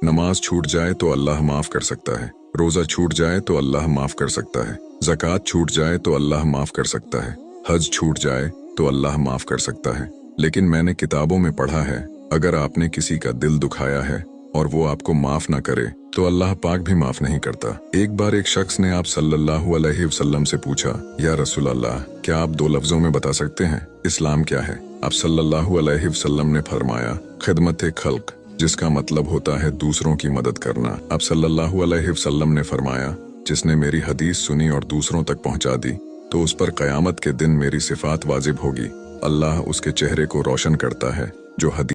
नमाज छूट जाए तो अल्लाह माफ कर सकता है, रोजा छूट जाए तो अल्लाह माफ कर सकता है, ज़कात छूट जाए तो अल्लाह माफ कर सकता है, हज छूट जाए तो अल्लाह माफ कर सकता है। लेकिन मैंने किताबों में पढ़ा है, अगर आपने किसी का दिल दुखाया है और वो आपको माफ ना करे तो अल्लाह पाक भी माफ नहीं करता। एक बार एक शख्स ने आप सल्लल्लाहु अलैहि वसल्लम से पूछा, या रसूल अल्लाह, क्या आप दो लफ्जों में बता सकते हैं इस्लाम क्या है? आप सल्लल्लाहु अलैहि वसल्लम ने फरमाया, खिदमत खल्क, जिसका मतलब होता है दूसरों की मदद करना। आप सल्लल्लाहु अलैहि वसल्लम ने फरमाया, जिसने मेरी हदीस सुनी और दूसरों तक पहुंचा दी तो उस पर क़यामत के दिन मेरी सिफात वाजिब होगी। अल्लाह उसके चेहरे को रोशन करता है जो हदीस